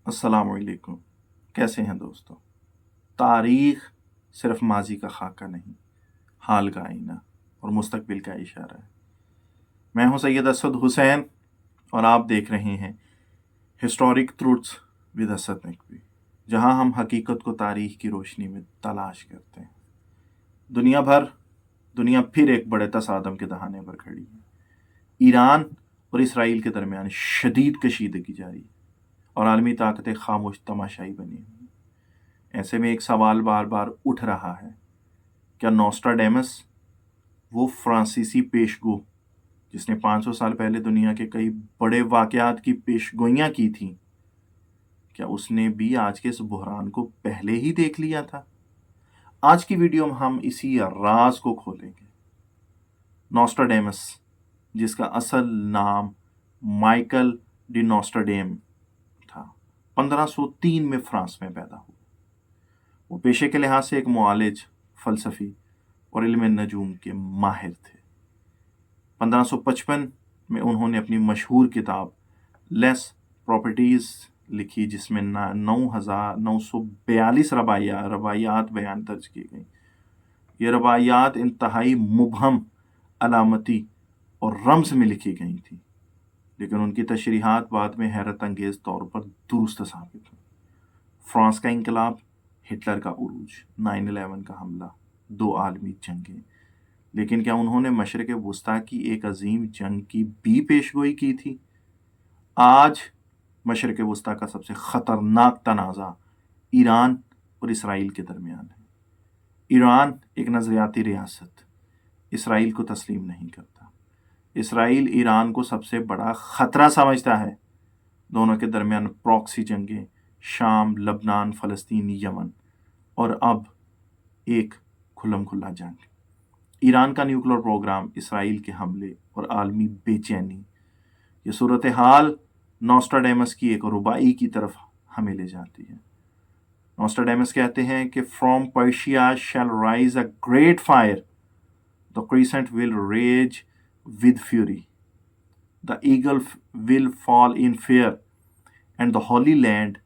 السلام علیکم. کیسے ہیں دوستو؟ تاریخ صرف ماضی کا خاکہ نہیں، حال کا آئینہ اور مستقبل کا اشارہ ہے. میں ہوں سید اسد حسین اور آپ دیکھ رہے ہیں ہسٹورک ٹروٹس ود اسد نقوی، جہاں ہم حقیقت کو تاریخ کی روشنی میں تلاش کرتے ہیں. دنیا پھر ایک بڑے تصادم کے دہانے پر کھڑی ہے. ایران اور اسرائیل کے درمیان شدید کشیدگی جاری ہے اور عالمی طاقتیں خاموش تماشائی بنی ہوئی ہیں. ایسے میں ایک سوال بار بار اٹھ رہا ہے، کیا نوسٹراڈیمس، وہ فرانسیسی پیشگو جس نے 500 سال پہلے دنیا کے کئی بڑے واقعات کی پیشگوئیاں کی تھیں، کیا اس نے بھی آج کے اس بحران کو پہلے ہی دیکھ لیا تھا؟ آج کی ویڈیو میں ہم اسی راز کو کھولیں گے. نوسٹراڈیمس، جس کا اصل نام مائیکل ڈی نوسٹراڈیم تھا، 1503 میں فرانس میں پیدا ہوا. وہ پیشے کے لحاظ سے ایک معالج، فلسفی اور علم نجوم کے ماہر تھے. 1555 میں انہوں نے اپنی مشہور کتاب لیس پراپرٹیز لکھی، جس میں 9942 روایات بیان درج کی گئیں. یہ روایات انتہائی مبہم، علامتی اور رمز میں لکھی گئی تھیں، لیکن ان کی تشریحات بعد میں حیرت انگیز طور پر درست ثابت ہوئی. فرانس کا انقلاب، ہٹلر کا عروج، 9/11 کا حملہ، 2 عالمی جنگیں، لیکن کیا انہوں نے مشرق وسطیٰ کی ایک عظیم جنگ کی بھی پیشگوئی کی تھی؟ آج مشرق وسطیٰ کا سب سے خطرناک تنازع ایران اور اسرائیل کے درمیان ہے. ایران ایک نظریاتی ریاست اسرائیل کو تسلیم نہیں کرتا. اسرائیل ایران کو سب سے بڑا خطرہ سمجھتا ہے. دونوں کے درمیان پراکسی جنگیں، شام، لبنان، فلسطین، یمن، اور اب ایک کھلم کھلا جنگ. ایران کا نیوکلیر پروگرام، اسرائیل کے حملے اور عالمی بے چینی. یہ صورتحال نوسٹراڈیمس کی ایک ربائی کی طرف ہمیں لے جاتی ہے. نوسٹراڈیمس کہتے ہیں کہ from Persia shell rise a great fire, the crescent will rage with fury, the eagle will fall in fear, and the holy land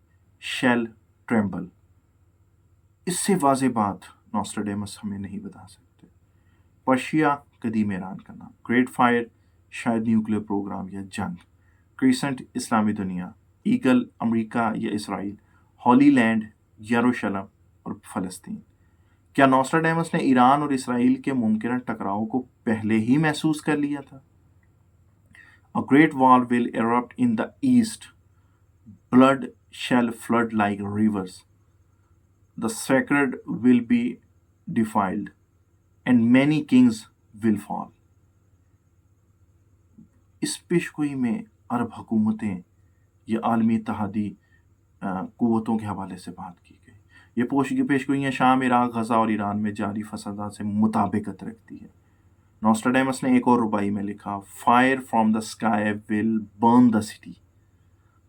shall tremble. اس سے واضح بات نوسٹراڈیمس ہمیں نہیں بتا سکتے. پرشیا قدیم ایران کا نام، گریٹ فائر شاید نیوکلیر پروگرام یا جنگ، کریسنٹ اسلامی دنیا، ایگل امریکہ یا اسرائیل، ہولی لینڈ یروشلم اور فلسطین. کیا نوسٹراڈیمس نے ایران اور اسرائیل کے ممکنہ ٹکراؤ کو پہلے ہی محسوس کر لیا تھا؟ A great war will erupt in the east. Blood shall flood like rivers. The sacred will be defiled, and many kings will fall. اس پیشگوئی میں عرب حکومتیں یا عالمی اتحادی قوتوں کے حوالے سے بات کی گئی. یہ پیشگوئیاں شام، عراق، غزہ اور ایران میں جاری فسادات سے مطابقت رکھتی ہے. نوسٹراڈیمس نے ایک اور ربائی میں لکھا، fire from the sky will burn the city,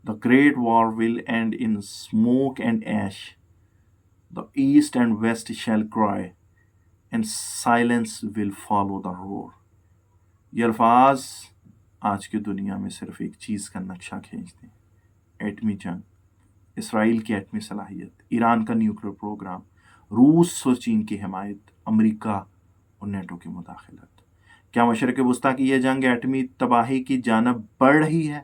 the great war will end in smoke and ash, the east and west shall cry and silence will follow the roar. یہ الفاظ آج کی دنیا میں صرف ایک چیز کا نقشہ کھینچتے ہیں: ایٹمی جنگ، اسرائیل کی ایٹمی صلاحیت، ایران کا نیوکلیر پروگرام، روس اور چین کی حمایت، امریکہ اور نیٹو کی مداخلت. کیا مشرق وسطیٰ کی یہ جنگ ایٹمی تباہی کی جانب بڑھ رہی ہے؟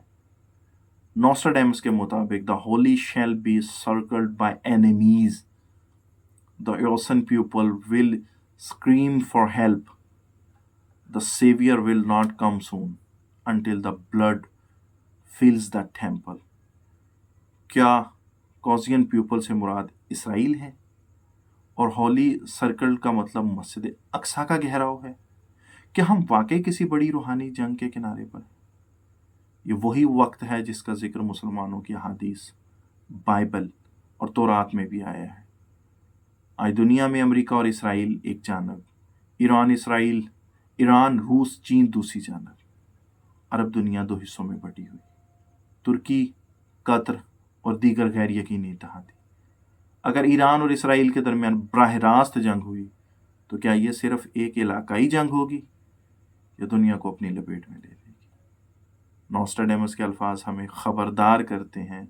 نوسٹراڈیمس کے مطابق، the holy shall be circled by enemies. The innocent people will scream for help. The savior will not come soon until the blood fills the temple. کیا کوزین پیپل سے مراد اسرائیل ہے اور ہولی سرکل کا مطلب مسجد اقصیٰ کا گھیراؤ ہے؟ کیا ہم واقعی کسی بڑی روحانی جنگ کے کنارے پر ہیں؟ یہ وہی وقت ہے جس کا ذکر مسلمانوں کی احادیث، بائبل اور تورات میں بھی آیا ہے. آج دنیا میں امریکہ اور اسرائیل ایک جانب، ایران، روس، چین دوسری جانب. عرب دنیا 2 حصوں میں بٹی ہوئی، ترکی، قطر اور دیگر غیر یقینی اتحادی. اگر ایران اور اسرائیل کے درمیان براہ راست جنگ ہوئی تو کیا یہ صرف ایک علاقائی جنگ ہوگی یا دنیا کو اپنی لپیٹ میں لے لے گی؟ نوسٹراڈیمس کے الفاظ ہمیں خبردار کرتے ہیں،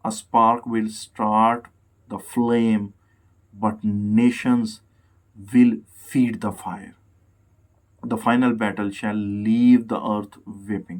A spark will start the flame, but nations will feed the fire. The final battle shall leave the earth weeping.